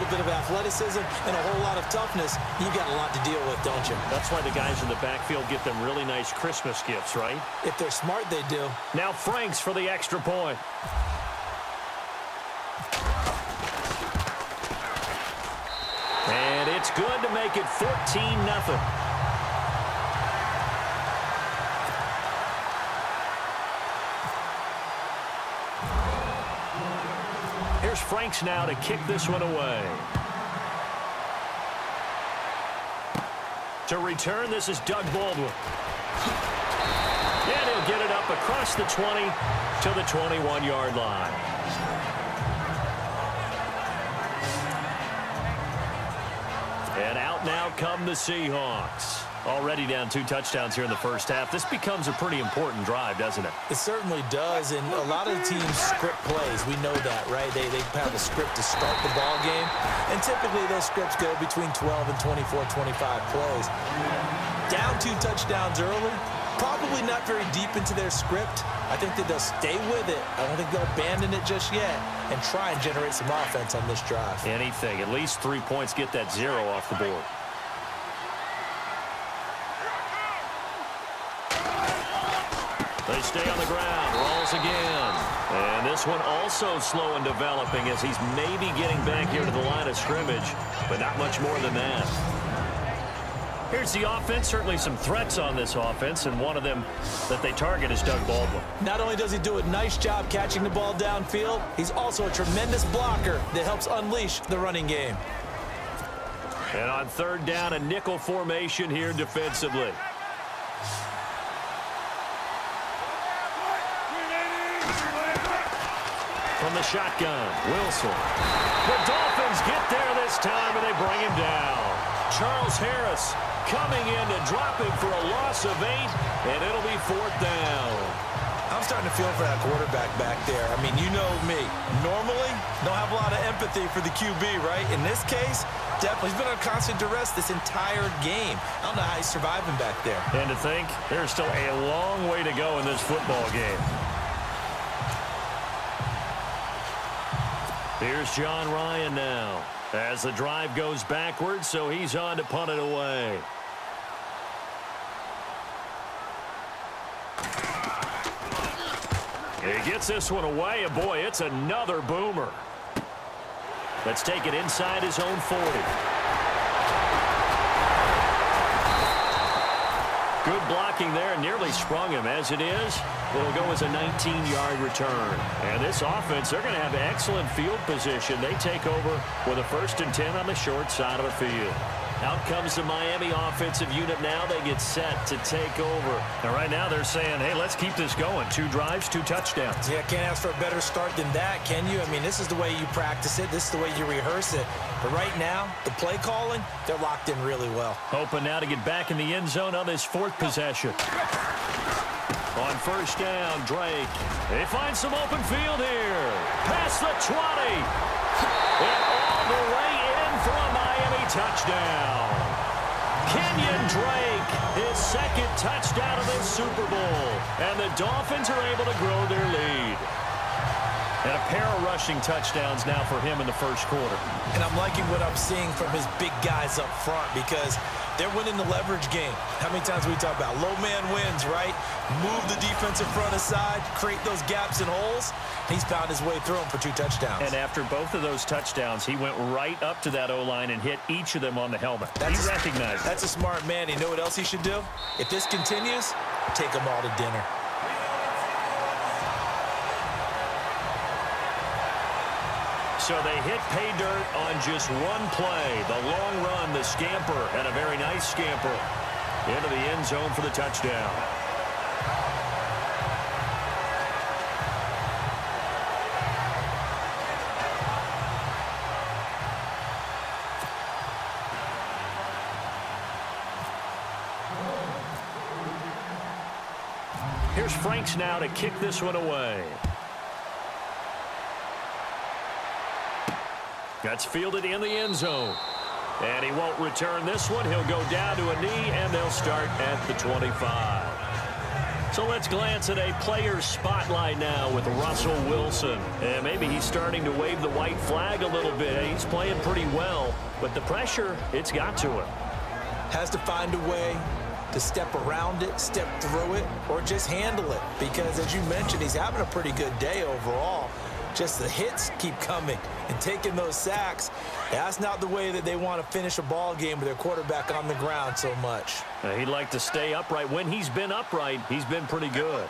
little bit of athleticism and a whole lot of toughness, you got a lot to deal with, don't you? That's why the guys in the backfield get them really nice Christmas gifts, right? If they're smart, they do. Now Franks for the extra point. And it's good to make it 14-0. Here's Franks now to kick this one away. To return, this is Doug Baldwin. And he'll get it up across the 20 to the 21-yard line. And out now come the Seahawks. Already down 2 touchdowns here in the first half. This becomes a pretty important drive, doesn't it? It certainly does, and a lot of the teams script plays. We know that, right? They have a script to start the ball game, and typically those scripts go between 12 and 24, 25 plays. Down 2 touchdowns early, probably not very deep into their script. I think that they'll stay with it. I don't think they'll abandon it just yet and try and generate some offense on this drive. Anything. At least 3 points, get that 0 off the board. They stay on the ground. Rolls again. And this one also slow in developing as he's maybe getting back here to the line of scrimmage, but not much more than that. Here's the offense. Certainly some threats on this offense, and one of them that they target is Doug Baldwin. Not only does he do a nice job catching the ball downfield, he's also a tremendous blocker that helps unleash the running game. And on 3rd down, a nickel formation here defensively. From the shotgun, Wilson. The Dolphins get there this time, and they bring him down. Charles Harris coming in to drop him for a loss of 8, and it'll be 4th down. I'm starting to feel for that quarterback back there. I mean, you know me. Normally, don't have a lot of empathy for the QB, right? In this case, definitely. He's been on constant duress this entire game. I don't know how he's surviving back there. And to think, there's still a long way to go in this football game. Here's John Ryan now as the drive goes backwards, so he's on to punt it away. He gets this one away, and boy, it's another boomer. Let's take it inside his own 40. Good blocking there, nearly sprung him. As it is, it'll go as a 19-yard return. And this offense, they're going to have excellent field position. They take over with a 1st and 10 on the short side of the field. Out comes the Miami offensive unit now. They get set to take over. And right now they're saying, hey, let's keep this going. 2 drives, 2 touchdowns. Yeah, can't ask for a better start than that, can you? I mean, this is the way you practice it. This is the way you rehearse it. But right now, the play calling, they're locked in really well. Hoping now to get back in the end zone on this 4th possession. On 1st down, Drake. They find some open field here. Past the 20. And all the way in for a Miami touchdown. Kenyon Drake, his 2nd touchdown of this Super Bowl. And the Dolphins are able to grow their lead. And a pair of rushing touchdowns now for him in the 1st quarter. And I'm liking what I'm seeing from his big guys up front because they're winning the leverage game. How many times we talk about low man wins, right? Move the defensive front aside, create those gaps and holes. He's found his way through them for 2 touchdowns. And after both of those touchdowns, he went right up to that O-line and hit each of them on the helmet. He recognized it. That's a smart man. You know what else he should do? If this continues, take them all to dinner. So they hit pay dirt on just one play. The long run, the scamper, and a very nice scamper into the end zone for the touchdown. Here's Franks now to kick this one away. That's fielded in the end zone. And he won't return this one. He'll go down to a knee, and they'll start at the 25. So let's glance at a player's spotlight now with Russell Wilson. And maybe he's starting to wave the white flag a little bit. He's playing pretty well, but the pressure, it's got to him. Has to find a way to step around it, step through it, or just handle it. Because as you mentioned, he's having a pretty good day overall. Just the hits keep coming and taking those sacks. That's not the way that they want to finish a ball game with their quarterback on the ground so much. He'd like to stay upright. When he's been upright, he's been pretty good.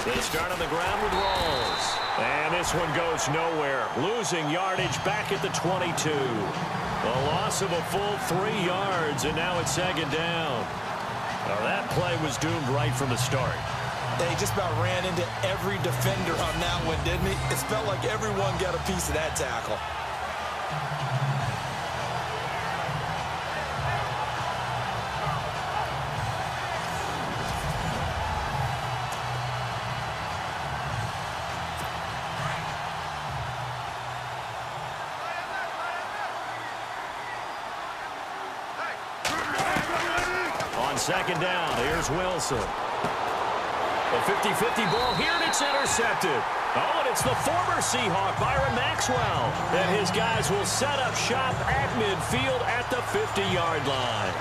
They start on the ground with Rawls. And this one goes nowhere. Losing yardage back at the 22. A loss of a full 3 yards, and now it's second down. Now that play was doomed right from the start. They just about ran into every defender on that one, didn't he? It felt like everyone got a piece of that tackle. On second down, here's Wilson. A 50-50 ball here, and it's intercepted. Oh, and it's the former Seahawk, Byron Maxwell. And his guys will set up shop at midfield at the 50-yard line.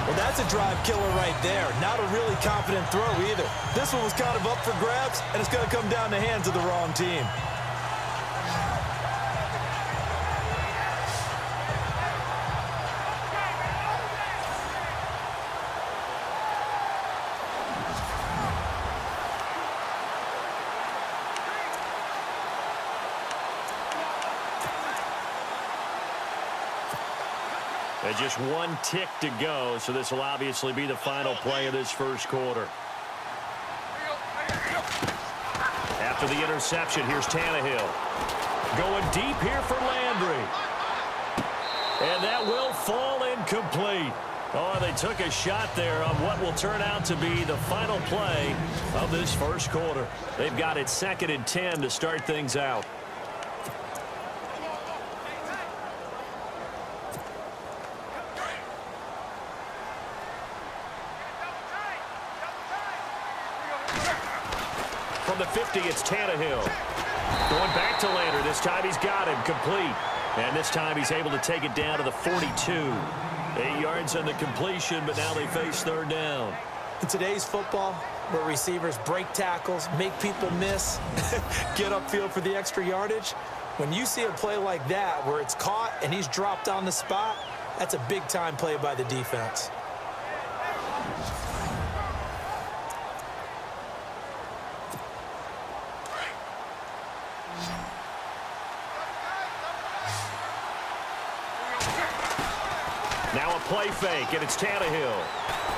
Well, that's a drive killer right there. Not a really confident throw either. This one was kind of up for grabs, and it's going to come down the hands of the wrong team. And just one tick to go, so this will obviously be the final play of this first quarter. After the interception, here's Tannehill. Going deep here for Landry. And that will fall incomplete. Oh, they took a shot there on what will turn out to be the final play of this first quarter. They've got it 2nd and 10 to start things out. From the 50, it's Tannehill. Going back to Landry. This time he's got him complete. And this time he's able to take it down to the 42. 8 yards on the completion, but now they face third down. In today's football, where receivers break tackles, make people miss, get upfield for the extra yardage, when you see a play like that where it's caught and he's dropped on the spot, that's a big-time play by the defense. Now a play fake, and it's Tannehill.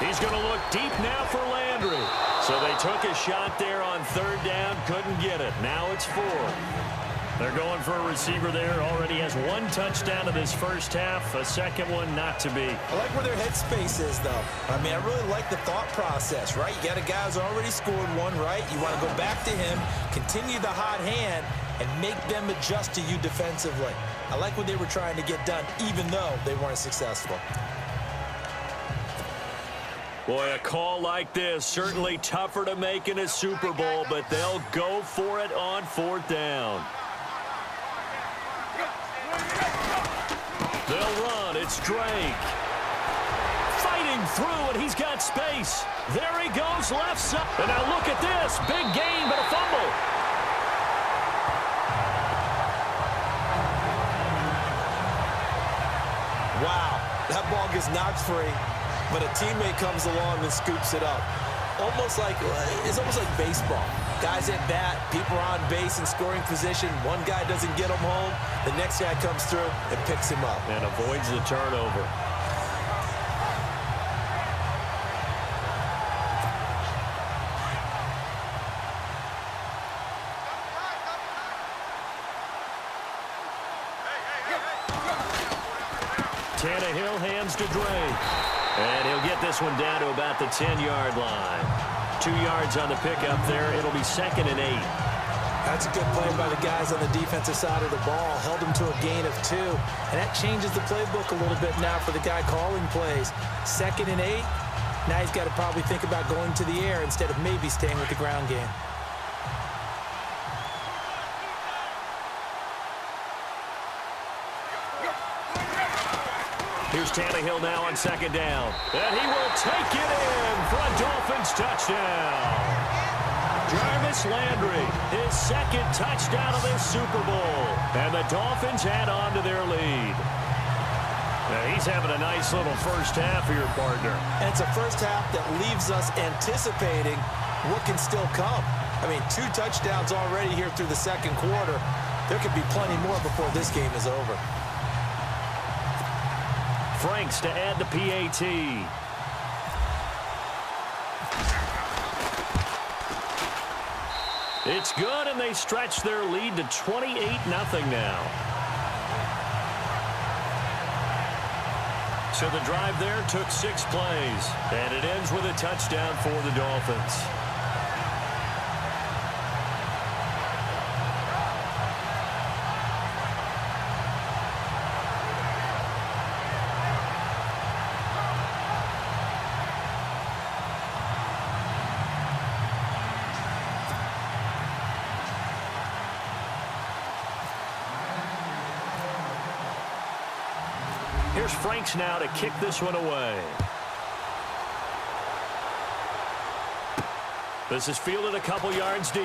He's going to look deep now for Landry. So they took a shot there on third down, couldn't get it. Now it's 4. They're going for a receiver there. Already has 1 touchdown in this first half, a second one not to be. I like where their headspace is, though. I mean, I really like the thought process, right? You got a guy who's already scored one, right? You want to go back to him, continue the hot hand, and make them adjust to you defensively. I like what they were trying to get done, even though they weren't successful. Boy, a call like this, certainly tougher to make in a Super Bowl, but they'll go for it on 4th down. They'll run. It's Drake. Fighting through, and he's got space. There he goes, left side. And now look at this. Big gain, but a fumble. Wow, that ball gets knocked free, but a teammate comes along and scoops it up. It's almost like baseball. Guys at bat, people are on base in scoring position. One guy doesn't get him home. The next guy comes through and picks him up. And avoids the turnover. Tannehill hands to Drake. And he'll get this one down to about the 10-yard line. 2 yards on the pickup there. It'll be 2nd and 8. That's a good play by the guys on the defensive side of the ball. Held him to a gain of 2. And that changes the playbook a little bit now for the guy calling plays. 2nd and 8. Now he's got to probably think about going to the air instead of maybe staying with the ground game. Here's Tannehill now on second down. And he will take it in for a Dolphins touchdown. Jarvis Landry, his second touchdown of this Super Bowl. And the Dolphins add on to their lead. Now he's having a nice little first half for your partner. And it's a first half that leaves us anticipating what can still come. I mean, 2 touchdowns already here through the second quarter. There could be plenty more before this game is over. Franks to add the PAT. It's good, and they stretch their lead to 28-0 now. So the drive there took 6 plays, and it ends with a touchdown for the Dolphins. Here's Franks now to kick this one away. This is fielded a couple yards deep.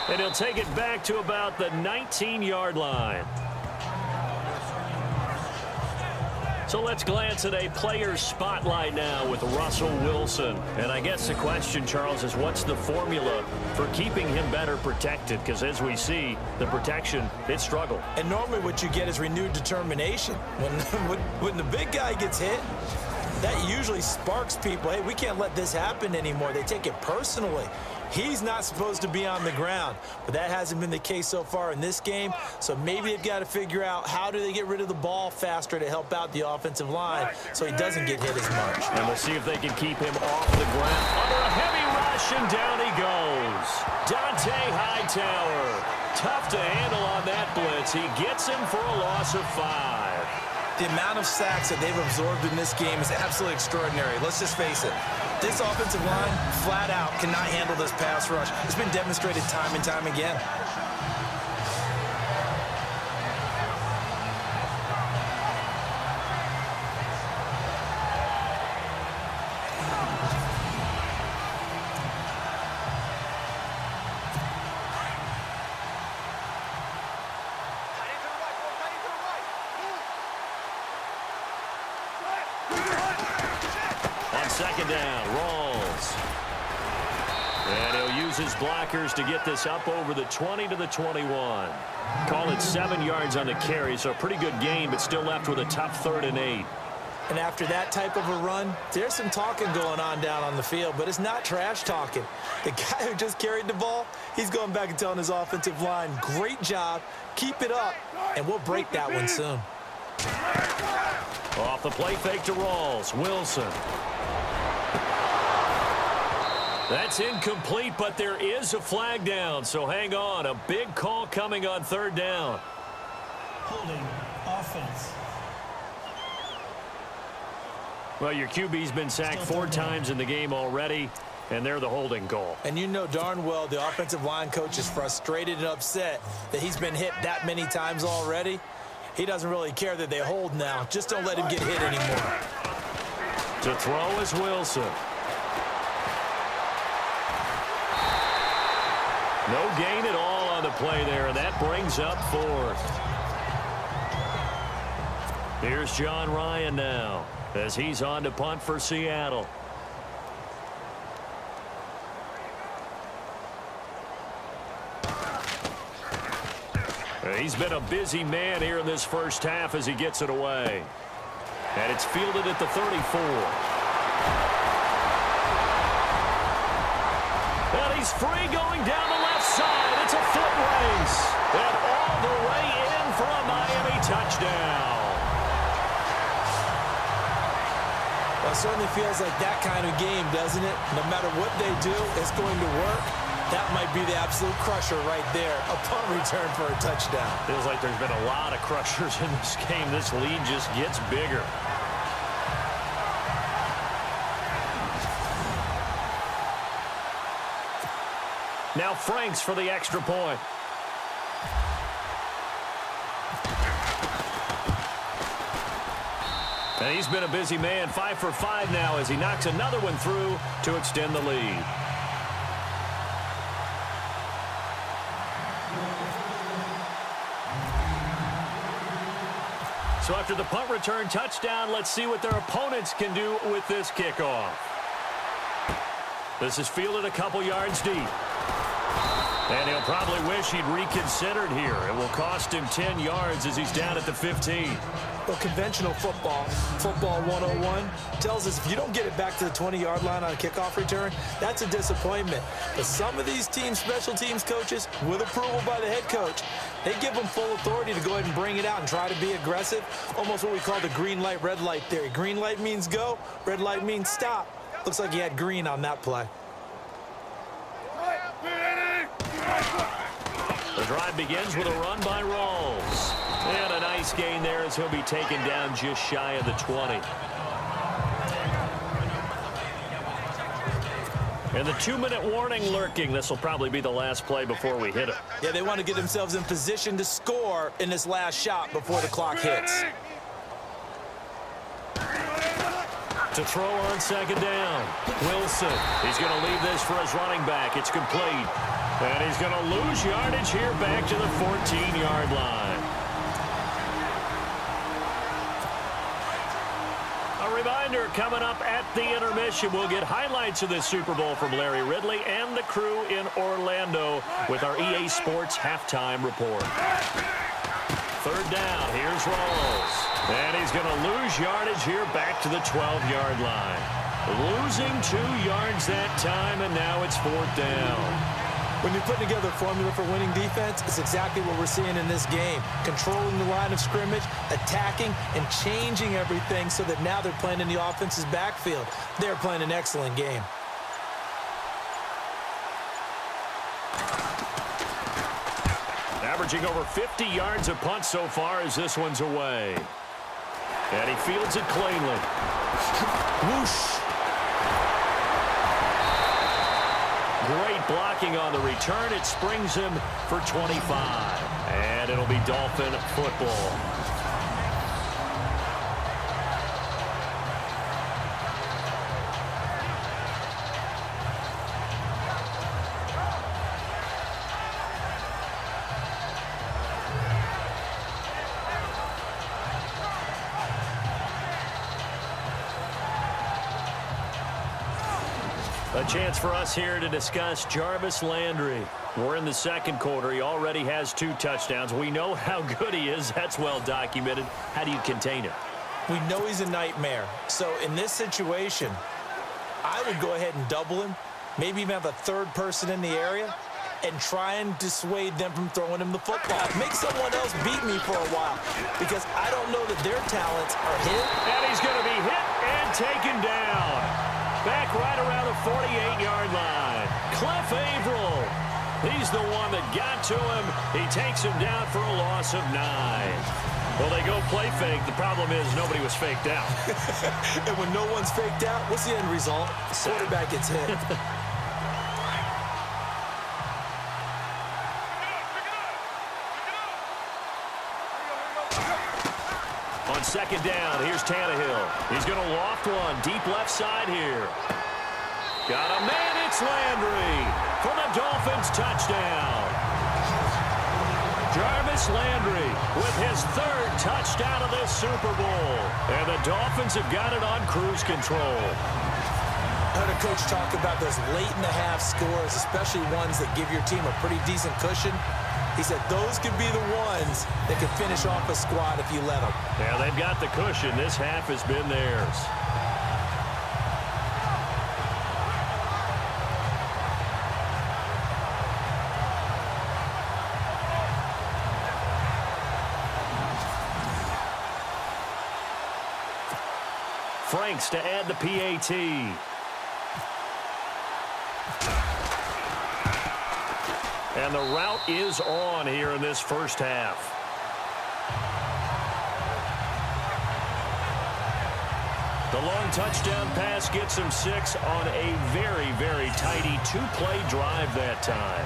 And he'll take it back to about the 19-yard line. So let's glance at a player's spotlight now with Russell Wilson. And I guess the question, Charles, is what's the formula for keeping him better protected? Because as we see, the protection, it struggled. And normally what you get is renewed determination. When the big guy gets hit, that usually sparks people. Hey, we can't let this happen anymore. They take it personally. He's not supposed to be on the ground, but that hasn't been the case so far in this game. So maybe they've got to figure out how do they get rid of the ball faster to help out the offensive line so he doesn't get hit as much. And we'll see if they can keep him off the ground. Under a heavy rush, and down he goes. Dante Hightower. Tough to handle on that blitz. He gets him for a loss of 5. The amount of sacks that they've absorbed in this game is absolutely extraordinary. Let's just face it. This offensive line, flat out, cannot handle this pass rush. It's been demonstrated time and time again. Second down, Rawls. And he'll use his blockers to get this up over the 20 to the 21. Call it 7 yards on the carry, so a pretty good gain, but still left with a tough 3rd and 8. And after that type of a run, there's some talking going on down on the field, but it's not trash talking. The guy who just carried the ball, he's going back and telling his offensive line, great job, keep it up, and we'll break that one soon. Off the play fake to Rawls. Wilson. That's incomplete, but there is a flag down, so hang on. A big call coming on 3rd down. Holding offense. Well, your QB's been sacked 4 times in the game already, and they're the holding call. And you know darn well the offensive line coach is frustrated and upset that he's been hit that many times already. He doesn't really care that they hold now. Just don't let him get hit anymore. To throw is Wilson. No gain at all on the play there, and that brings up 4th. Here's John Ryan now as he's on to punt for Seattle. He's been a busy man here in this first half as he gets it away. And it's fielded at the 34. And he's free going down the left side. It's a foot race. And all the way in for a Miami touchdown. Well, it certainly feels like that kind of game, doesn't it? No matter what they do, it's going to work. That might be the absolute crusher right there. A punt return for a touchdown. Feels like there's been a lot of crushers in this game. This lead just gets bigger. Now Franks for the extra point. And he's been a busy man, 5 for 5 now as he knocks another one through to extend the lead. So after the punt return touchdown, let's see what their opponents can do with this kickoff. This is fielded a couple yards deep. And he'll probably wish he'd reconsidered here. It will cost him 10 yards as he's down at the 15. Well, conventional football 101, tells us if you don't get it back to the 20-yard line on a kickoff return, that's a disappointment. But some of these teams, special teams coaches, with approval by the head coach, they give them full authority to go ahead and bring it out and try to be aggressive, almost what we call the green light, red light theory. Green light means go, red light means stop. Looks like he had green on that play. The drive begins with a run by Rawls. And a nice gain there as he'll be taken down just shy of the 20. And the 2-minute warning lurking. This will probably be the last play before we hit it. Yeah, they want to get themselves in position to score in this last shot before the clock hits. To throw on second down. Wilson. He's going to leave this for his running back. It's complete. And he's going to lose yardage here back to the 14-yard line. A reminder, coming up at the intermission, we'll get highlights of this Super Bowl from Larry Ridley and the crew in Orlando with our EA Sports halftime report. Third down, here's Rawls. And he's going to lose yardage here back to the 12-yard line. Losing 2 yards that time, and now it's fourth down. When you're putting together a formula for winning defense, it's exactly what we're seeing in this game. Controlling the line of scrimmage, attacking, and changing everything so that now they're playing in the offense's backfield. They're playing an excellent game. Averaging over 50 yards a punt so far as this one's away. And he fields it cleanly. Whoosh! Great blocking on the return. It springs him for 25. And it'll be Dolphin football. A chance for us here to discuss Jarvis Landry. We're in the second quarter. He already has 2 touchdowns. We know how good he is. That's well documented. How do you contain him? We know he's a nightmare. So in this situation, I would go ahead and double him, maybe even have a third person in the area, and try and dissuade them from throwing him the football. Make someone else beat me for a while, because I don't know that their talents are hit. And he's going to be hit and taken down. Back right around the 48-yard line. Cliff Averill. He's the one that got to him. He takes him down for a loss of 9. Well, they go play fake. The problem is nobody was faked out. And when no one's faked out, what's the end result? Quarterback gets hit. On second down, here's Tannehill. He's going to loft one deep left side here. Got a man, it's Landry for the Dolphins touchdown. Jarvis Landry with his 3rd touchdown of this Super Bowl. And the Dolphins have got it on cruise control. I heard a coach talk about those late-in-the-half scores, especially ones that give your team a pretty decent cushion. He said those could be the ones that could finish off a squad if you let them. Yeah, they've got the cushion. This half has been theirs. Franks to add the PAT. And the route is on here in this first half. The long touchdown pass gets him 6 on a very, very tidy 2-play drive that time.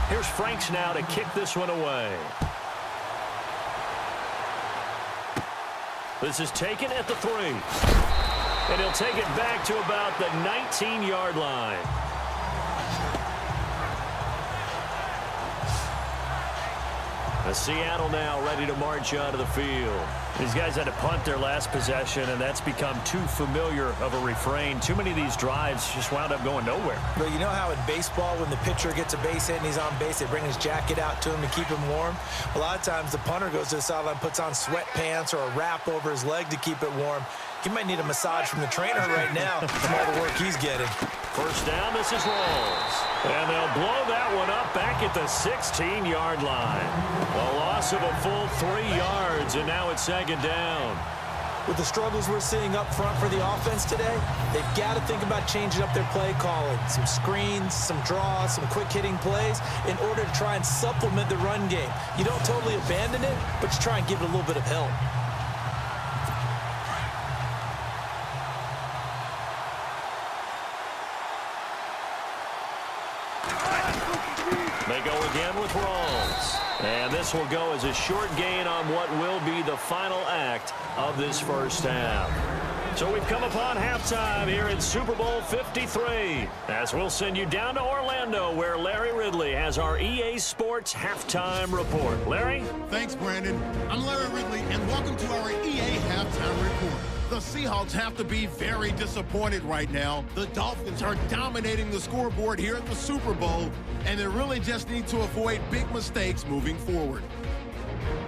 Here's Franks now to kick this one away. This is taken at the 3. And he'll take it back to about the 19-yard line. Seattle now ready to march onto the field. These guys had to punt their last possession, and that's become too familiar of a refrain. Too many of these drives just wound up going nowhere. But you know how in baseball, when the pitcher gets a base hit and he's on base, they bring his jacket out to him to keep him warm? A lot of times the punter goes to the sideline, puts on sweatpants or a wrap over his leg to keep it warm. He might need a massage from the trainer right now from all the work he's getting. First down, this is Rawls. And they'll blow that one up back at the 16-yard line. A loss of a full 3 yards, and now it's 2nd down. With the struggles we're seeing up front for the offense today, they've got to think about changing up their play calling. Some screens, some draws, some quick-hitting plays in order to try and supplement the run game. You don't totally abandon it, but you try and give it a little bit of help. They go again with Rawls. And this will go as a short gain on what will be the final act of this first half. So we've come upon halftime here in Super Bowl 53. As we'll send you down to Orlando, where Larry Ridley has our EA Sports Halftime Report. Larry? Thanks, Brandon. I'm Larry Ridley, and welcome to our EA Halftime Report. The Seahawks have to be very disappointed right now. The Dolphins are dominating the scoreboard here at the Super Bowl, and they really just need to avoid big mistakes moving forward.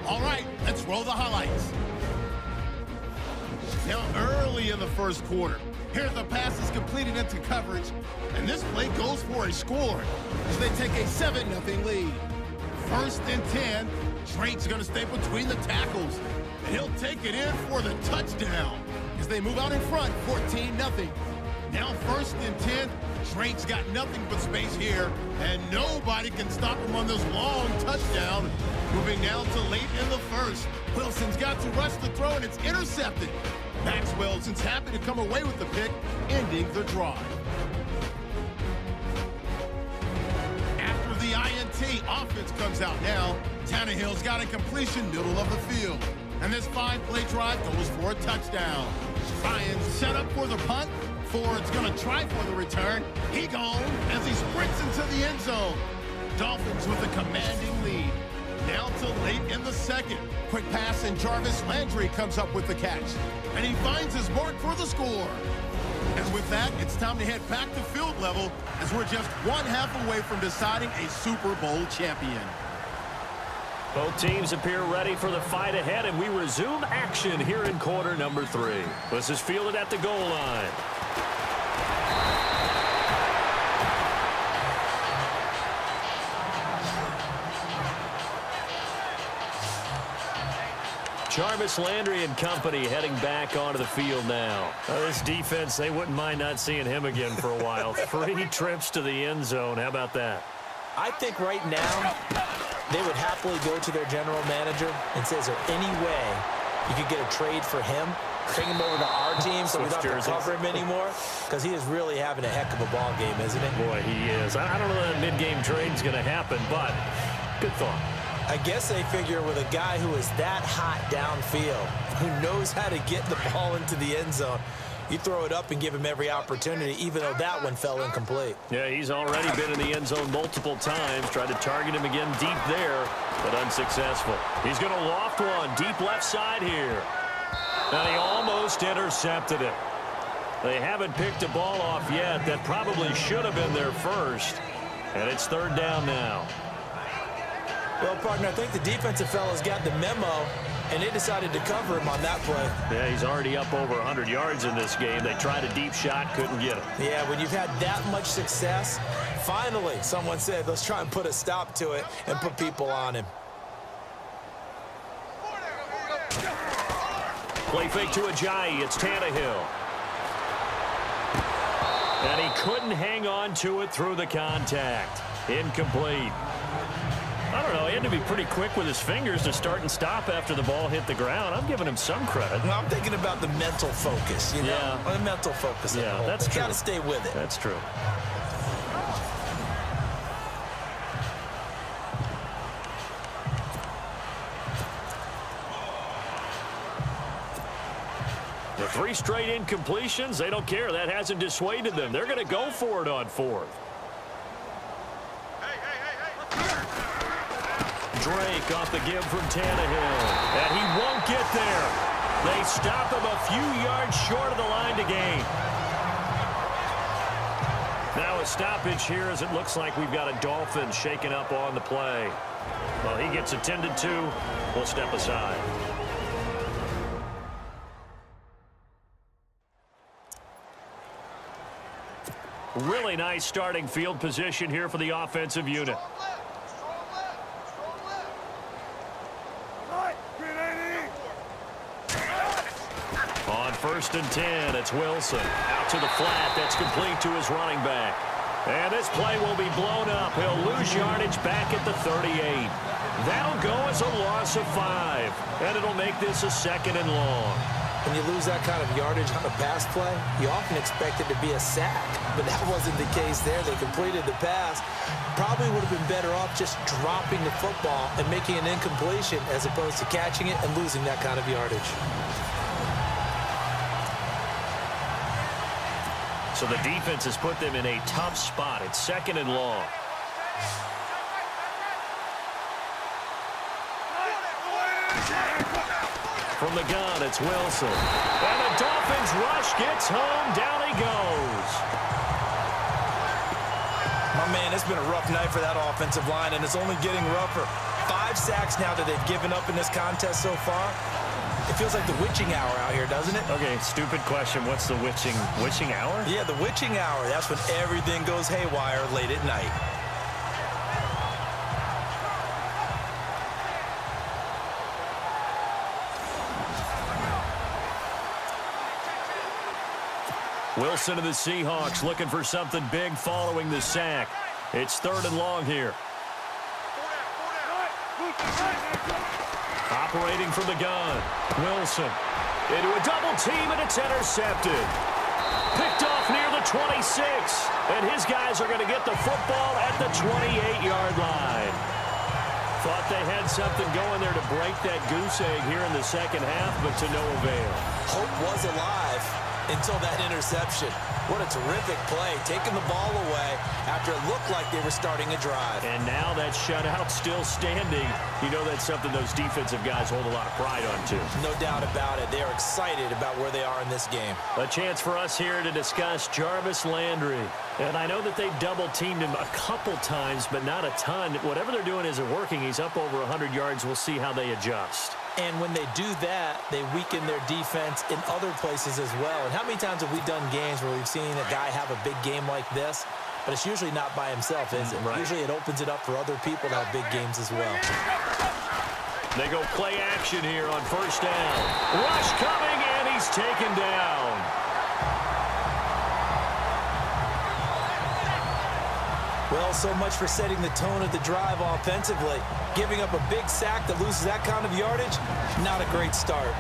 All right, let's roll the highlights. Now, early in the first quarter, here the pass is completed into coverage, and this play goes for a score as they take a 7-0 lead. 1st and 10, Drake's going to stay between the tackles, and he'll take it in for the touchdown as they move out in front, 14-0. Now 1st and 10, Drake's got nothing but space here, and nobody can stop him on this long touchdown. Moving now to late in the first. Wilson's got to rush the throw, and it's intercepted. Max Wilson's happy to come away with the pick, ending the drive. After the INT, offense comes out now. Tannehill's got a completion middle of the field. And this 5-play drive goes for a touchdown. Ryan set up for the punt. Ford's going to try for the return. He gone as he sprints into the end zone. Dolphins with a commanding lead. Now to late in the second. Quick pass, and Jarvis Landry comes up with the catch. And he finds his mark for the score. And with that, it's time to head back to field level as we're just 1/2 away from deciding a Super Bowl champion. Both teams appear ready for the fight ahead, and we resume action here in quarter number 3. This is fielded at the goal line. Jarvis Landry and company heading back onto the field now. This defense, they wouldn't mind not seeing him again for a while. 3 trips to the end zone. How about that? I think right now they would happily go to their general manager and say, is there any way you could get a trade for him? Bring him over to our team so we don't have to cover him anymore? Because he is really having a heck of a ball game, isn't he? Boy, he is. I don't know that a mid-game trade's going to happen, but good thought. I guess they figure with a guy who is that hot downfield, who knows how to get the ball into the end zone, you throw it up and give him every opportunity, even though that one fell incomplete. Yeah, he's already been in the end zone multiple times. Tried to target him again deep there, but unsuccessful. He's going to loft one deep left side here. And he almost intercepted it. They haven't picked a ball off yet. That probably should have been their first. And it's 3rd down now. Well, partner, I think the defensive fellas got the memo, and they decided to cover him on that play. Yeah, he's already up over 100 yards in this game. They tried a deep shot, couldn't get him. Yeah, when you've had that much success, finally someone said, let's try and put a stop to it and put people on him. Play fake to Ajayi. It's Tannehill. And he couldn't hang on to it through the contact. Incomplete. I don't know. He had to be pretty quick with his fingers to start and stop after the ball hit the ground. I'm giving him some credit. Well, I'm thinking about the mental focus, you know? Yeah. The mental focus. Yeah, that's true. Got to stay with it. That's true. The 3 straight incompletions, they don't care. That hasn't dissuaded them. They're going to go for it on 4th. Drake off the give from Tannehill. And he won't get there. They stop him a few yards short of the line to gain. Now a stoppage here as it looks like we've got a Dolphin shaken up on the play. Well, he gets attended to. We'll step aside. Really nice starting field position here for the offensive unit. On 1st and 10, it's Wilson. Out to the flat. That's complete to his running back. And this play will be blown up. He'll lose yardage back at the 38. That'll go as a loss of 5. And it'll make this a 2nd and long. When you lose that kind of yardage on a pass play, you often expect it to be a sack. But that wasn't the case there. They completed the pass. Probably would have been better off just dropping the football and making an incompletion as opposed to catching it and losing that kind of yardage. So the defense has put them in a tough spot. It's 2nd and long. From the gun, it's Wilson. And the Dolphins rush gets home. Down he goes. My man, it's been a rough night for that offensive line, and it's only getting rougher. 5 sacks now that they've given up in this contest so far. It feels like the witching hour out here, doesn't it? Okay, stupid question. What's the witching hour? Yeah, the witching hour. That's when everything goes haywire late at night. Wilson of the Seahawks looking for something big following the sack. It's 3rd and long here. Operating from the gun. Wilson into a double team, and it's intercepted. Picked off near the 26. And his guys are going to get the football at the 28-yard line. Thought they had something going there to break that goose egg here in the 2nd half, but to no avail. Hope was alive until that interception. What a terrific play, taking the ball away after it looked like they were starting a drive. And now that shutout still standing. You know that's something those defensive guys hold a lot of pride on, too. No doubt about it. They're excited about where they are in this game. A chance for us here to discuss Jarvis Landry. And I know that they've double-teamed him a couple times, but not a ton. Whatever they're doing isn't working. He's up over 100 yards. We'll see how they adjust. And when they do that, they weaken their defense in other places as well. And how many times have we done games where we've seen a guy have a big game like this, but it's usually not by himself, is it? Right. Usually it opens it up for other people to have big games as well. They go play action here on 1st down. Rush coming, and he's taken down. Well, so much for setting the tone of the drive offensively. Giving up a big sack that loses that kind of yardage, not a great start.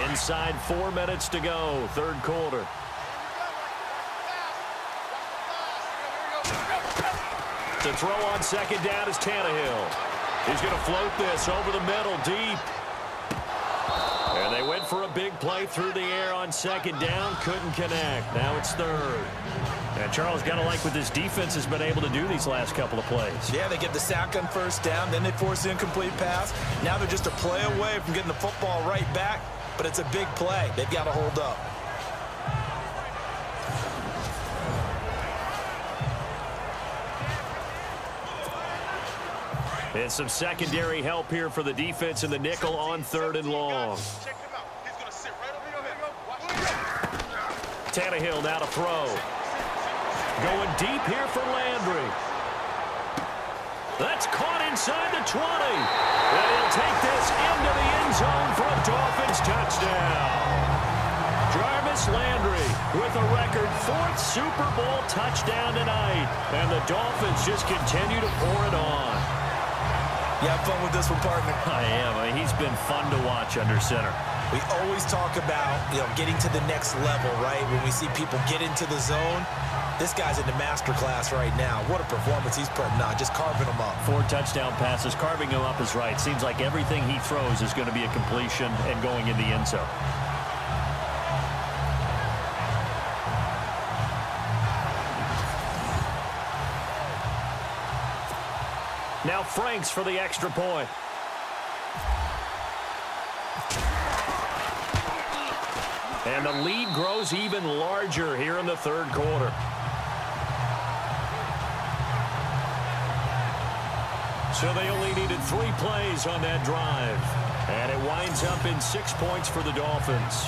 Inside 4 minutes to go, 3rd quarter. To throw on 2nd down is Tannehill. He's going to float this over the middle, deep. And they went for a big play through the air on 2nd down. Couldn't connect. Now it's 3rd. And Charles, got to like what this defense has been able to do these last couple of plays. Yeah, they get the sack on 1st down, then they force the incomplete pass. Now they're just a play away from getting the football right back, but it's a big play. They've got to hold up. And some secondary help here for the defense in the nickel on 3rd and long. Tannehill now to throw. Going deep here for Landry. That's caught inside the 20. And he'll take this into the end zone for a Dolphins touchdown. Jarvis Landry with a record 4th Super Bowl touchdown tonight. And the Dolphins just continue to pour it on. You have fun with this one, partner? I am. He's been fun to watch under center. We always talk about, getting to the next level, right? When we see people get into the zone, this guy's in the master class right now. What a performance he's putting on, just carving them up. 4 touchdown passes, carving him up is right. Seems like everything he throws is going to be a completion and going in the end zone. Now Franks for the extra point. And the lead grows even larger here in the third quarter. So they only needed 3 plays on that drive. And it winds up in 6 points for the Dolphins.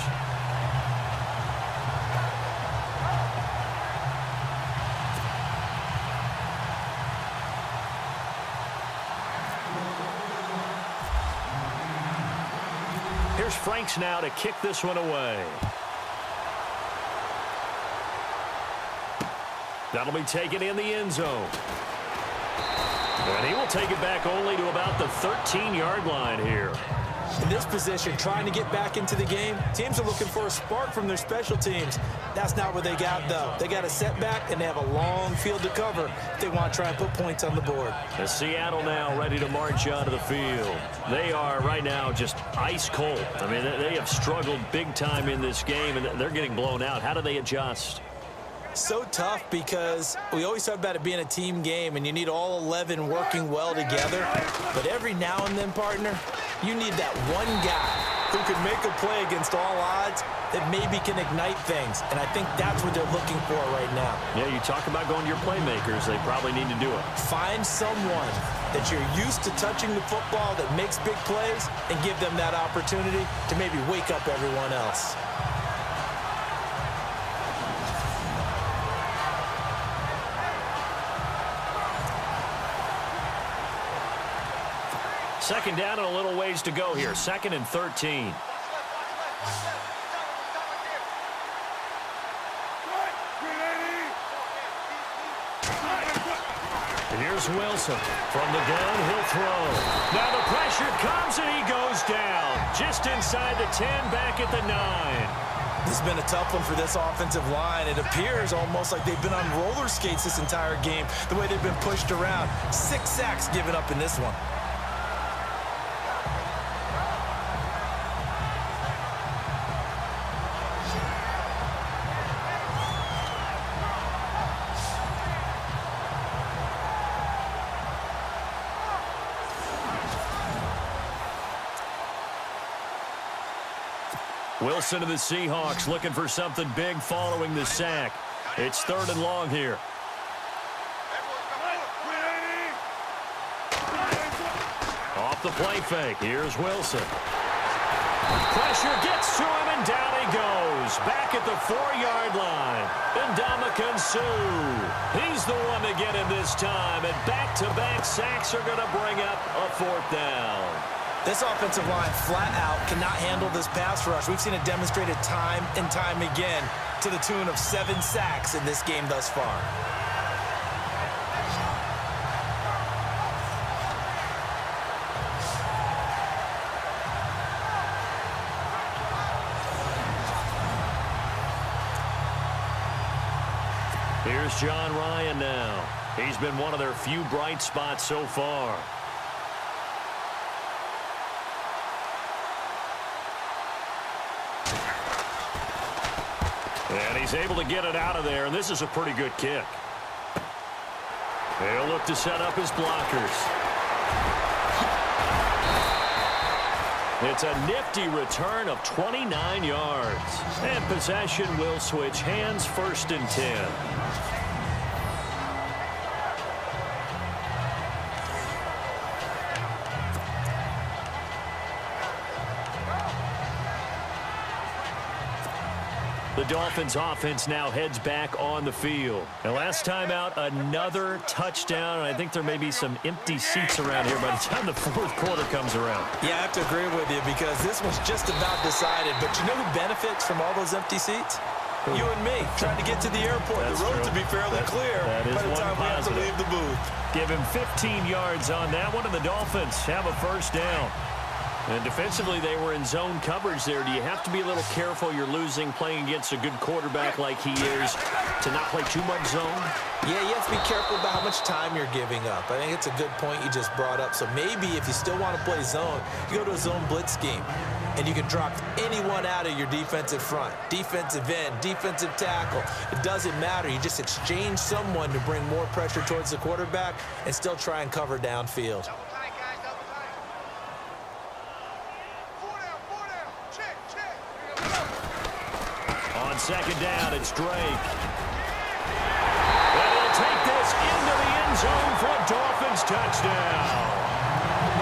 Here's Franks now to kick this one away. That'll be taken in the end zone. And he will take it back only to about the 13-yard line here. In this position, trying to get back into the game, teams are looking for a spark from their special teams. That's not what they got, though. They got a setback, and they have a long field to cover if they want to try and put points on the board. As Seattle now ready to march onto the field. They are right now just ice cold. I mean, they have struggled big time in this game, and they're getting blown out. How do they adjust? So tough because we always talk about it being a team game, and you need all 11 working well together. But every now and then, partner, you need that one guy who can make a play against all odds that maybe can ignite things. And I think that's what they're looking for right now. Yeah, you talk about going to your playmakers. They probably need to do it. Find someone that you're used to touching the football that makes big plays and give them that opportunity to maybe wake up everyone else. Second down and a little ways to go here. 2nd and 13. And here's Wilson from the gun. He'll throw. Now the pressure comes and he goes down. Just inside the 10, back at the 9. This has been a tough one for this offensive line. It appears almost like they've been on roller skates this entire game, the way they've been pushed around. 6 sacks given up in this one. Wilson to the Seahawks looking for something big following the sack. It's 3rd and long here. Off the play fake. Here's Wilson. Pressure gets to him and down he goes. Back at the 4-yard line. Ndamukong Suh. He's the one to get him this time. And back-to-back sacks are going to bring up a 4th down. This offensive line flat out cannot handle this pass rush. We've seen it demonstrated time and time again to the tune of 7 sacks in this game thus far. Here's John Ryan now. He's been one of their few bright spots so far. And he's able to get it out of there, and this is a pretty good kick. He'll look to set up his blockers. It's a nifty return of 29 yards. And possession will switch hands, 1st and 10. The Dolphins offense now heads back on the field. And last time out, another touchdown. And I think there may be some empty seats around here by the time the fourth quarter comes around. Yeah, I have to agree with you because this one's just about decided. But you know who benefits from all those empty seats? You and me, trying to get to the airport. That's the road true. to be fairly clear by the time we have to leave the booth. Give him 15 yards on that one, and the Dolphins have a first down. And defensively, they were in zone coverage there. Do you have to be a little careful? You're losing playing against a good quarterback like he is to not play too much zone? Yeah, you have to be careful about how much time you're giving up. I think it's a good point you just brought up. So maybe if you still want to play zone, you go to a zone blitz scheme. And you can drop anyone out of your defensive front, defensive end, defensive tackle. It doesn't matter. You just exchange someone to bring more pressure towards the quarterback and still try and cover downfield. On second down, it's Drake. And he'll take this into the end zone for a Dolphins touchdown.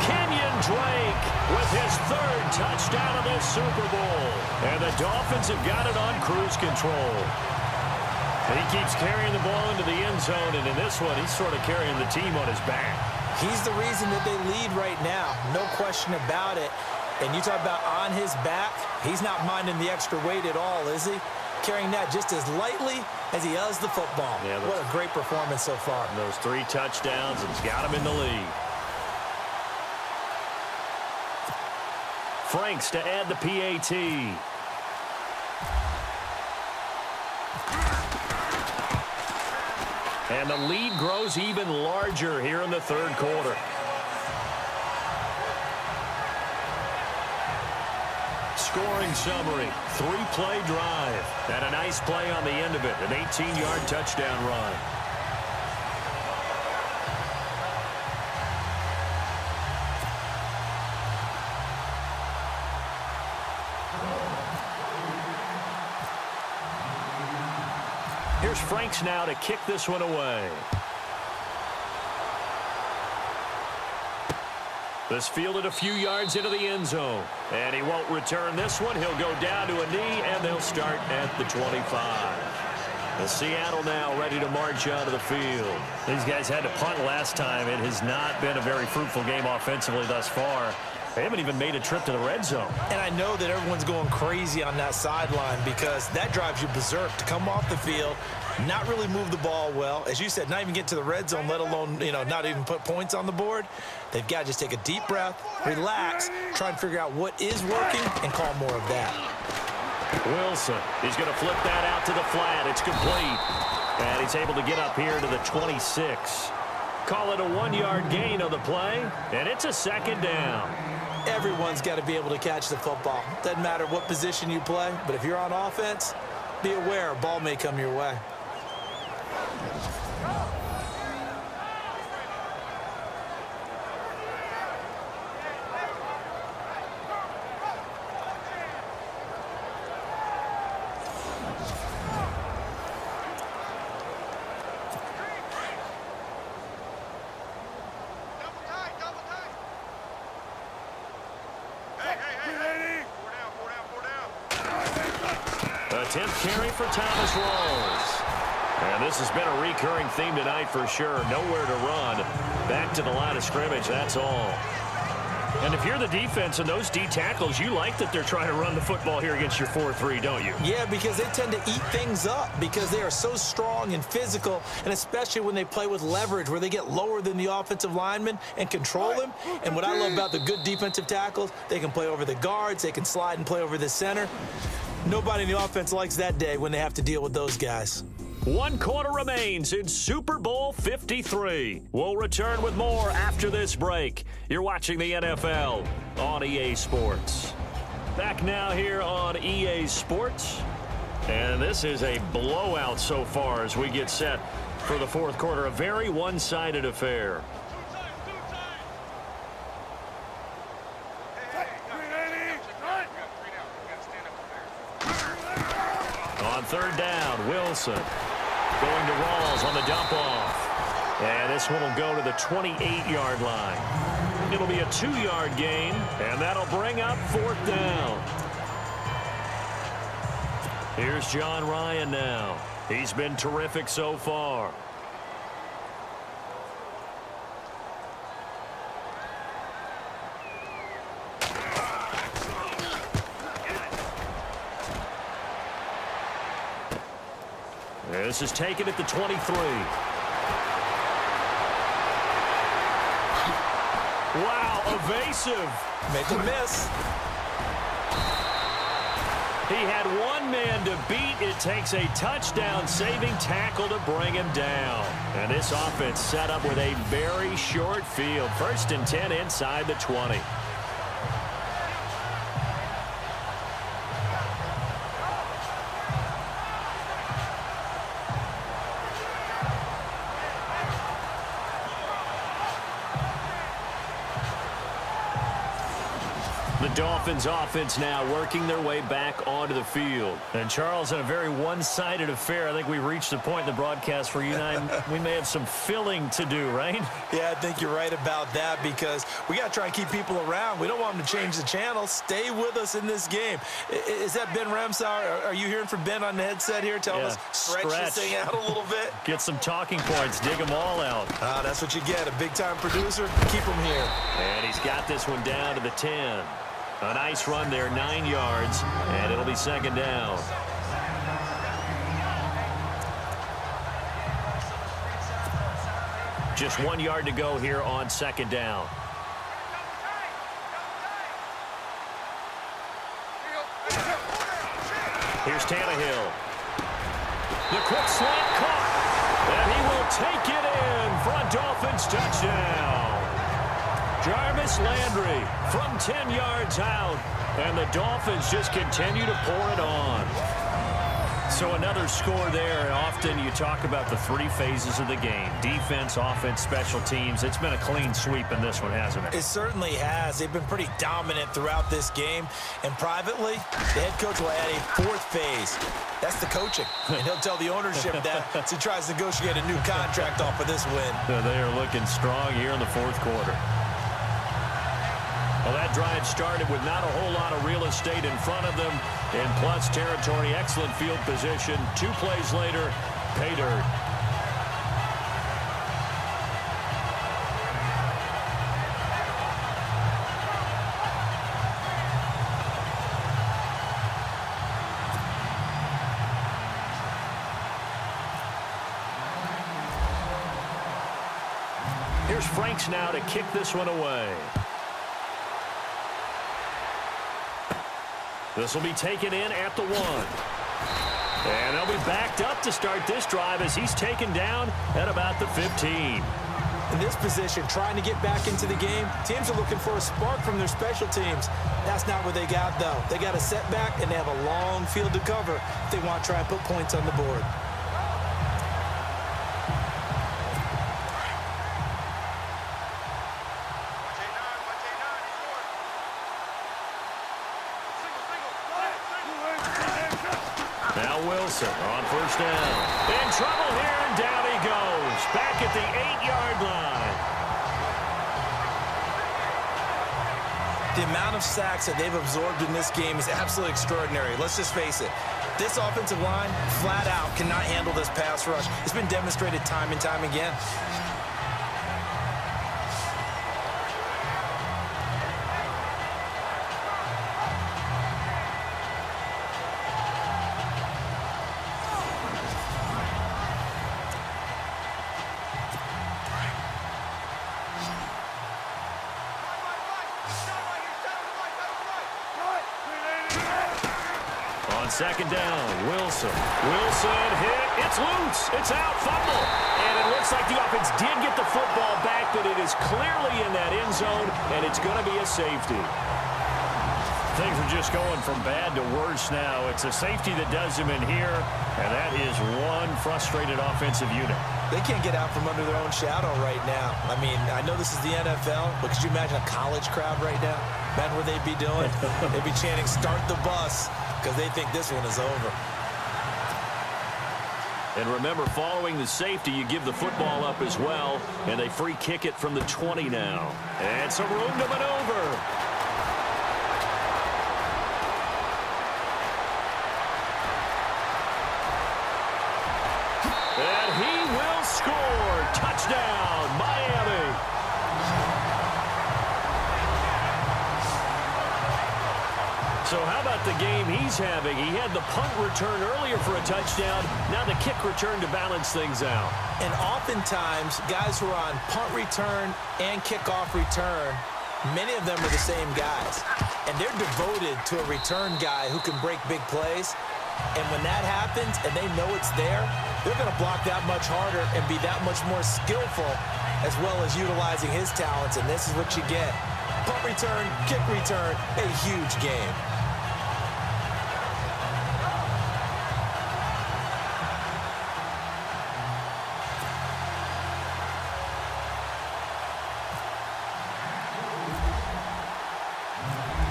Kenyon Drake with his third touchdown of this Super Bowl. And the Dolphins have got it on cruise control. He keeps carrying the ball into the end zone, and in this one, he's sort of carrying the team on his back. He's the reason that they lead right now. No question about it. And you talk about on his back, he's not minding the extra weight at all, is he? Carrying that just as lightly as he does the football. Yeah, what a great performance so far. Those 3 touchdowns has got him in the lead. Franks to add the PAT. And the lead grows even larger here in the third quarter. Scoring summary, 3-play drive. And a nice play on the end of it, an 18-yard touchdown run. Here's Franks now to kick this one away. This fielded a few yards into the end zone. And he won't return this one. He'll go down to a knee, and they'll start at the 25. The Seattle now ready to march out of the field. These guys had to punt last time. It has not been a very fruitful game offensively thus far. They haven't even made a trip to the red zone. And I know that everyone's going crazy on that sideline because that drives you berserk to come off the field, not really move the ball well. As you said, not even get to the red zone, let alone, not even put points on the board. They've got to just take a deep breath, relax, try and figure out what is working and call more of that. Wilson, he's going to flip that out to the flat. It's complete. And he's able to get up here to the 26. Call it a 1-yard gain on the play, and it's a second down. Everyone's got to be able to catch the football. Doesn't matter what position you play, but if you're on offense, be aware a ball may come your way. The 10th carry for Thomas Rawls. And this has been a recurring theme tonight for sure. Nowhere to run. Back to the line of scrimmage, that's all. And if you're the defense and those D tackles, you like that they're trying to run the football here against your 4-3, don't you? Yeah, because they tend to eat things up because they are so strong and physical, and especially when they play with leverage where they get lower than the offensive lineman and control him. And what I love about the good defensive tackles, they can play over the guards, they can slide and play over the center. Nobody in the offense likes that day when they have to deal with those guys. 1 quarter remains in Super Bowl 53. We'll return with more after this break. You're watching the NFL on EA Sports. Back now here on EA Sports. And this is a blowout so far as we get set for the fourth quarter. A very one-sided affair. On third down, Wilson. Going to Rawls on the dump-off. And this one will go to the 28-yard line. It'll be a 2-yard gain, and that'll bring up fourth down. Here's John Ryan now. He's been terrific so far. This is taken at the 23. Wow, evasive. Make a miss. He had one man to beat. It takes a touchdown-saving tackle to bring him down. And this offense set up with a very short field. 1st and 10 inside the 20. The Dolphins offense now working their way back onto the field. And Charles, in a very one-sided affair, I think we reached the point in the broadcast where you and I, we may have some filling to do, right? Yeah, I think you're right about that because we got to try and keep people around. We don't want them to change the channel. Stay with us in this game. Is that Ben Ramsauer? Are you hearing from Ben on the headset here? Tell us, stretch this thing out a little bit. Get some talking points. Dig them all out. That's what you get. A big-time producer. Keep him here. And he's got this one down to the 10. A nice run there, 9 yards, and it'll be 2nd down. Just 1 yard to go here on 2nd down. Here's Tannehill. The quick slant caught, and he will take it in for a Dolphins touchdown. Jarvis Landry from 10 yards out, and the Dolphins just continue to pour it on. So another score there, and often you talk about the 3 phases of the game. Defense, offense, special teams. It's been a clean sweep in this one, hasn't it? It certainly has. They've been pretty dominant throughout this game. And privately, the head coach will add a 4th phase. That's the coaching. And he'll tell the ownership that as he tries to negotiate a new contract off of this win. They are looking strong here in the 4th quarter. Well, that drive started with not a whole lot of real estate in front of them. In plus territory, excellent field position. 2 plays later, pay dirt. Here's Franks now to kick this one away. This will be taken in at the 1. And they'll be backed up to start this drive as he's taken down at about the 15. In this position, trying to get back into the game, teams are looking for a spark from their special teams. That's not what they got, though. They got a setback, and they have a long field to cover if they want to try and put points on the board. Now Wilson on 1st down. In trouble here, and down he goes. Back at the 8-yard line. The amount of sacks that they've absorbed in this game is absolutely extraordinary. Let's just face it. This offensive line, flat out, cannot handle this pass rush. It's been demonstrated time and time again. On 2nd down, Wilson. Wilson hit. It's loose. It's out. Fumble. And it looks like the offense did get the football back, but it is clearly in that end zone, and it's going to be a safety. Things are just going from bad to worse now. It's a safety that does him in here, and that is one frustrated offensive unit. They can't get out from under their own shadow right now. I mean, I know this is the NFL, but could you imagine a college crowd right now? Imagine what they'd be doing. They'd be chanting, "Start the bus," because they think this one is over. And remember, following the safety, you give the football up as well, and they free kick it from the 20 now. And some room to maneuver. And he will score. Touchdown, Miami. So how about the game he's having? He had the punt return earlier for a touchdown. Now the kick return to balance things out. And oftentimes, guys who are on punt return and kickoff return, many of them are the same guys. And they're devoted to a return guy who can break big plays. And when that happens and they know it's there, they're going to block that much harder and be that much more skillful, as well as utilizing his talents. And this is what you get. Punt return, kick return, a huge game.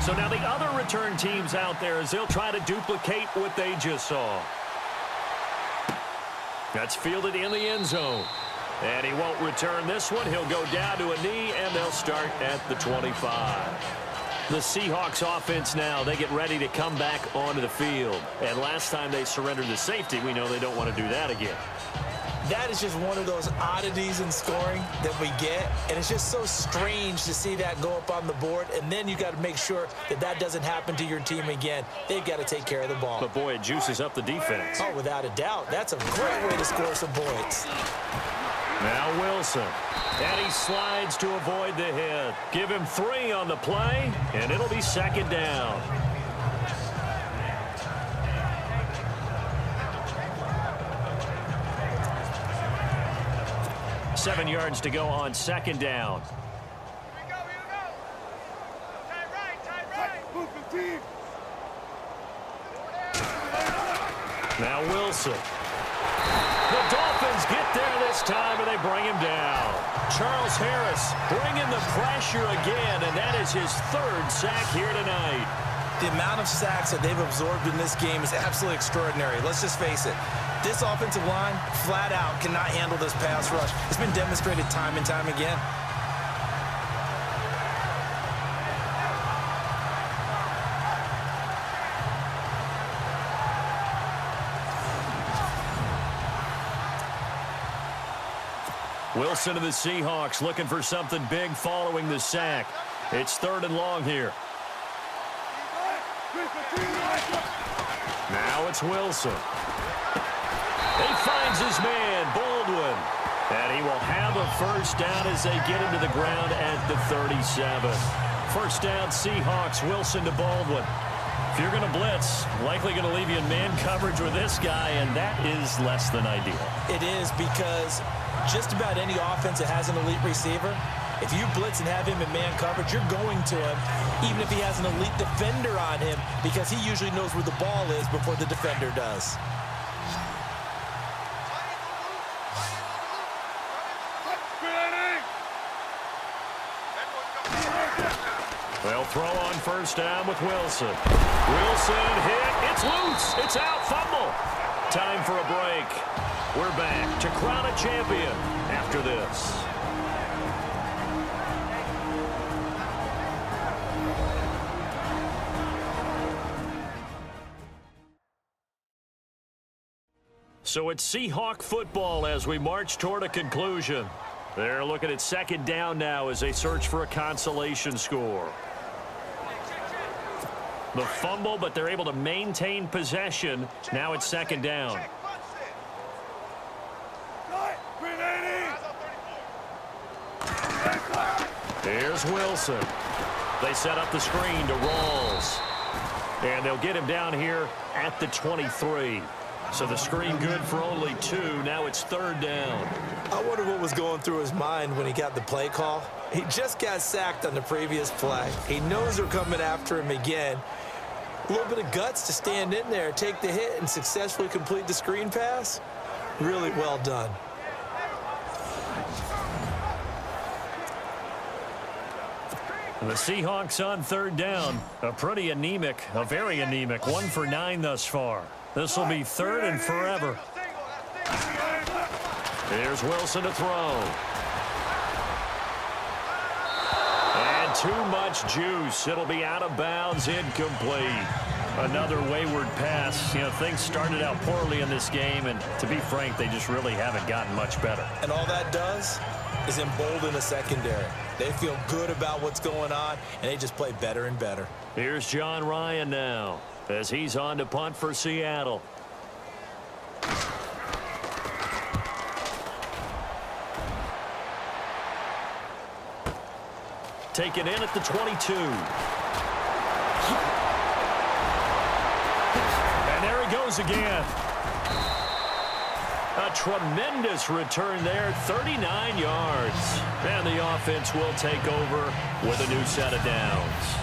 So now the other return teams out there as they'll try to duplicate what they just saw. That's fielded in the end zone. And he won't return this one. He'll go down to a knee, and they'll start at the 25. The Seahawks offense now, they get ready to come back onto the field. And last time they surrendered the safety, we know they don't want to do that again. That is just one of those oddities in scoring that we get, and it's just so strange to see that go up on the board, and then you got to make sure that that doesn't happen to your team again. They've got to take care of the ball. But, boy, it juices up the defense. Oh, without a doubt. That's a great way to score some points. Now Wilson, and he slides to avoid the hit. Give him 3 on the play, and it'll be second down. Seven yards to go on second down. Now Wilson. The Dolphins get there this time, and they bring him down. Charles Harris bringing the pressure again, and that is his 3rd sack here tonight. The amount of sacks that they've absorbed in this game is absolutely extraordinary. Let's just face it. This offensive line, flat out, cannot handle this pass rush. It's been demonstrated time and time again. Wilson of the Seahawks looking for something big following the sack. It's 3rd and long here. Now it's Wilson. He finds his man, Baldwin. And he will have a first down as they get him to the ground at the 37. First down, Seahawks, Wilson to Baldwin. If you're going to blitz, likely going to leave you in man coverage with this guy, and that is less than ideal. It is, because just about any offense that has an elite receiver, if you blitz and have him in man coverage, you're going to him, even if he has an elite defender on him, because he usually knows where the ball is before the defender does. They'll throw on first down with Wilson. Wilson hit. It's loose. It's out. Fumble. Time for a break. We're back to crown a champion after this. So it's Seahawk football as we march toward a conclusion. They're looking at second down now as they search for a consolation score. The fumble, but they're able to maintain possession. Now it's second down. Here's Wilson. They set up the screen to Rawls. And they'll get him down here at the 23. So the screen good for only 2. Now it's 3rd down. I wonder what was going through his mind when he got the play call. He just got sacked on the previous play. He knows they're coming after him again. A little bit of guts to stand in there, take the hit, and successfully complete the screen pass. Really well done. The Seahawks on 3rd down. A pretty anemic, a very anemic 1 for 9 thus far. This will be 3rd and forever. Here's Wilson to throw. And too much juice. It'll be out of bounds, incomplete. Another wayward pass. You know, things started out poorly in this game, and to be frank, they just really haven't gotten much better. And all that does is embolden the secondary. They feel good about what's going on, and they just play better and better. Here's John Ryan now as he's on to punt for Seattle. Taken in at the 22. And there he goes again. A tremendous return there, 39 yards. And the offense will take over with a new set of downs.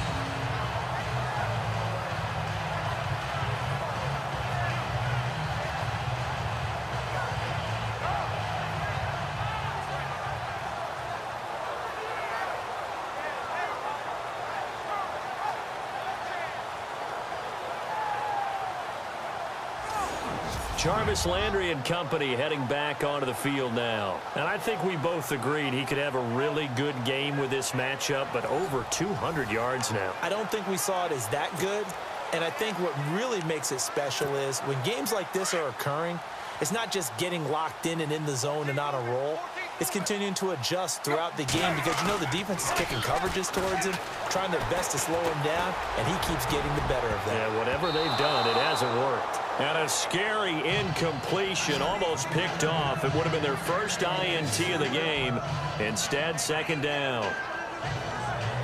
Jarvis Landry and company heading back onto the field now. And I think we both agreed he could have a really good game with this matchup, but over 200 yards now. I don't think we saw it as that good. And I think what really makes it special is when games like this are occurring, it's not just getting locked in and in the zone and on a roll. It's continuing to adjust throughout the game because, you know, the defense is kicking coverages towards him, trying their best to slow him down, and he keeps getting the better of that. Yeah, whatever they've done, it hasn't worked. And a scary incompletion, almost picked off. It would have been their first INT of the game. Instead, second down.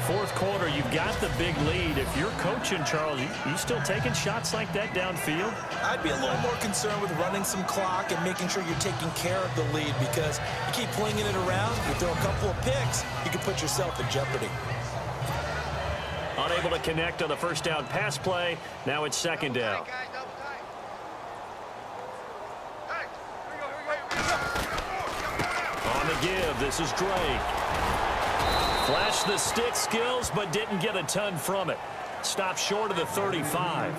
Fourth quarter, you've got the big lead. If you're coaching, Charles, you still taking shots like that downfield? I'd be a little more concerned with running some clock and making sure you're taking care of the lead because you keep flinging it around, you throw a couple of picks, you can put yourself in jeopardy. Unable to connect on the first down pass play. Now it's second down. On the give, this is Drake. Flashed the stick skills, but didn't get a ton from it. Stopped short of the 35.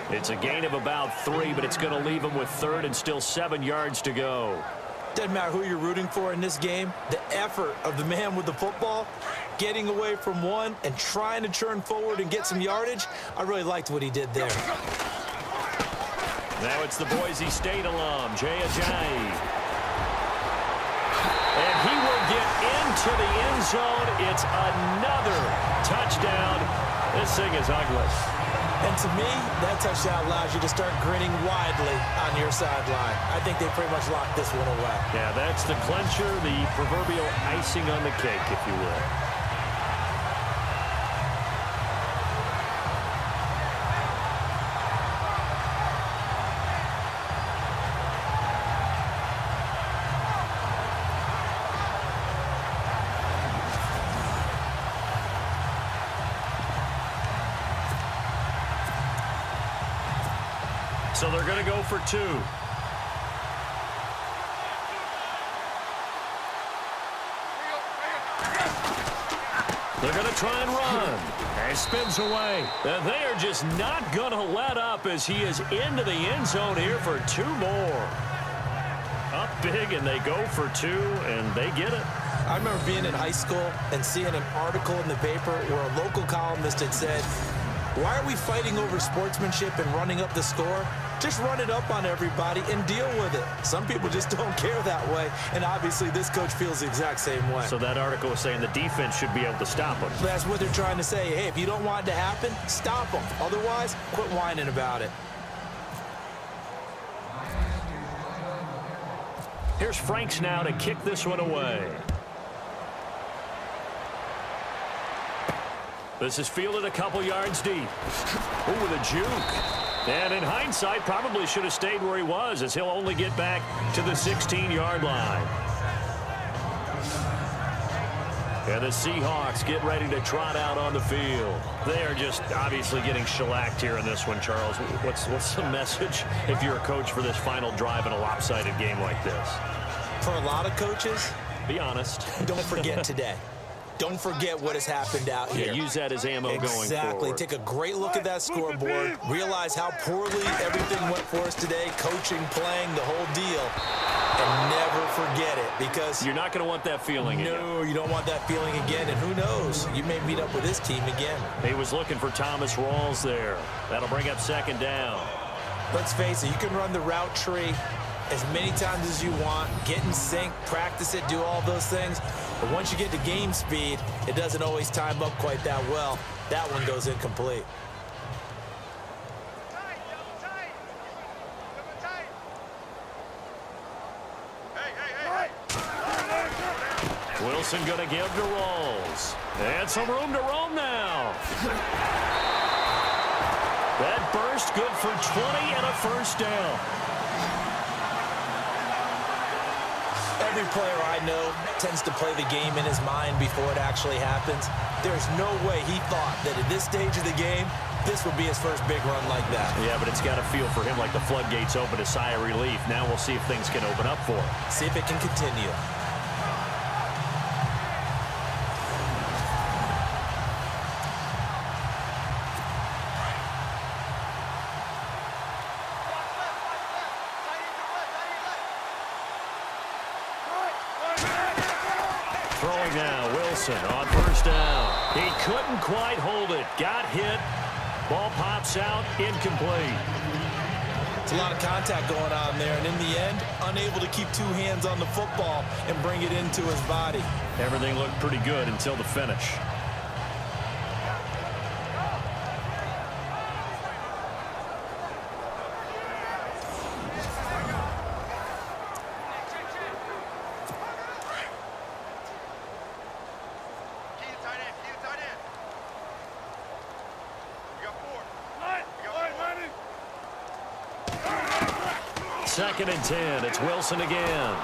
It's a gain of about 3, but it's going to leave him with third and still 7 yards to go. Doesn't matter who you're rooting for in this game. The effort of the man with the football, getting away from one and trying to turn forward and get some yardage, I really liked what he did there. Now it's the Boise State alum, Jay Ajayi. And he will get into the end zone. It's another touchdown. This thing is ugly. And to me, that touchdown allows you to start grinning widely on your sideline. I think they pretty much locked this one away. Yeah, that's the clincher, the proverbial icing on the cake, if you will. So they're going to go for 2. They're going to try and run. And he spins away. And they are just not going to let up as he is into the end zone here for 2 more. Up big, and they go for 2, and they get it. I remember being in high school and seeing an article in the paper where a local columnist had said, why are we fighting over sportsmanship and running up the score? Just run it up on everybody and deal with it. Some people just don't care that way, and obviously this coach feels the exact same way. So that article was saying the defense should be able to stop them. That's what they're trying to say. Hey, if you don't want it to happen, stop them. Otherwise, quit whining about it. Here's Franks now to kick this one away. This is fielded a couple yards deep. Ooh, with a juke. And in hindsight, probably should have stayed where he was as he'll only get back to the 16-yard line. And the Seahawks get ready to trot out on the field. They are just obviously getting shellacked here in this one, Charles. What's the message if you're a coach for this final drive in a lopsided game like this? For a lot of coaches, be honest. Don't forget today. Don't forget what has happened out here. Yeah, use that as ammo going forward. Exactly. Take a great look at that scoreboard. Realize how poorly everything went for us today. Coaching, playing, the whole deal. And never forget it. because you're not going to want that feeling again. No, you don't want that feeling again, and who knows? You may meet up with this team again. He was looking for Thomas Rawls there. That'll bring up second down. Let's face it, you can run the route tree as many times as you want, get in sync, practice it, do all those things. But once you get to game speed, it doesn't always time up quite that well. That one goes incomplete. Wilson going to give to Rawls. And some room to roam now. That burst good for 20 and a first down. Every player I know tends to play the game in his mind before it actually happens. There's no way he thought that at this stage of the game, this would be his first big run like that. Yeah, but it's got to feel for him like the floodgates open, a sigh of relief. Now we'll see if things can open up for him. See if it can continue. Throwing now, Wilson on first down. He couldn't quite hold it. Got hit. Ball pops out, incomplete. It's a lot of contact going on there, and in the end, unable to keep two hands on the football and bring it into his body. Everything looked pretty good until the finish. Second and 10. It's Wilson again.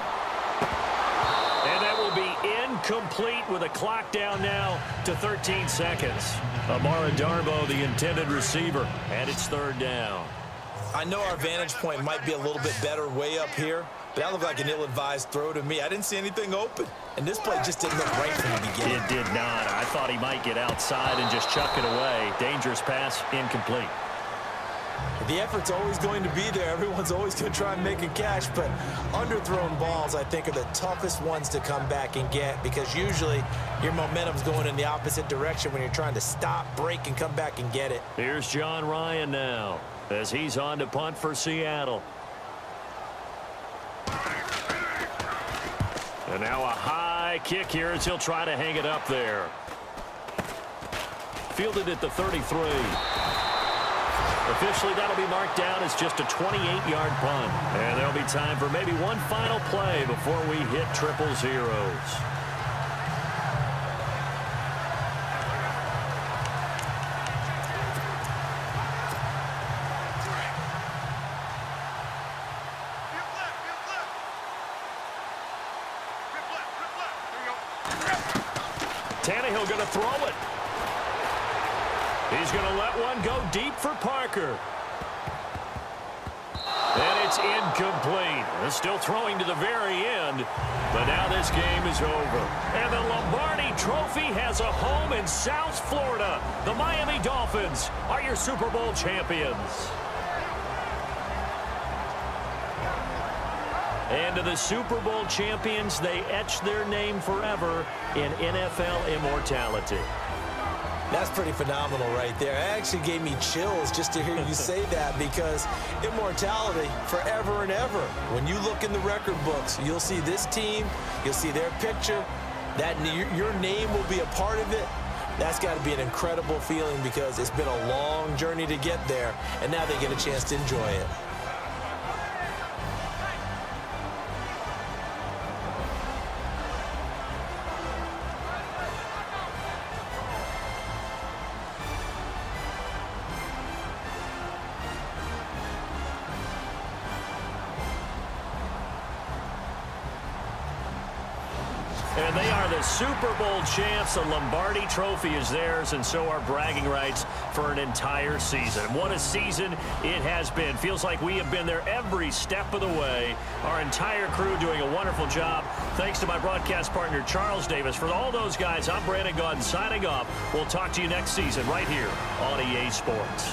And that will be incomplete with a clock down now to 13 seconds. Amara Darbo, the intended receiver, and it's third down. I know our vantage point might be a little bit better way up here, but that looked like an ill-advised throw to me. I didn't see anything open, and this play just didn't look right from the beginning. It did not. I thought he might get outside and just chuck it away. Dangerous pass, incomplete. The effort's always going to be there. Everyone's always going to try and make a catch, but underthrown balls, I think, are the toughest ones to come back and get because usually your momentum's going in the opposite direction when you're trying to stop, break, and come back and get it. Here's John Ryan now as he's on to punt for Seattle. And now a high kick here as he'll try to hang it up there. Fielded at the 33. Officially, that'll be marked down as just a 28-yard punt. And there'll be time for maybe one final play before we hit triple zeros. Tannehill going to throw it. He's going to let one go deep for Parker. And it's incomplete. They're still throwing to the very end. But now this game is over. And the Lombardi Trophy has a home in South Florida. The Miami Dolphins are your Super Bowl champions. And to the Super Bowl champions, they etch their name forever in NFL immortality. That's pretty phenomenal right there. It actually gave me chills just to hear you say that because immortality forever and ever. When you look in the record books, you'll see this team, you'll see their picture, that your name will be a part of it. That's got to be an incredible feeling because it's been a long journey to get there, and now they get a chance to enjoy it. And they are the Super Bowl champs. The Lombardi Trophy is theirs, and so are bragging rights for an entire season. What a season it has been. Feels like we have been there every step of the way. Our entire crew doing a wonderful job. Thanks to my broadcast partner, Charles Davis. For all those guys, I'm Brandon Gaudin signing off. We'll talk to you next season right here on EA Sports.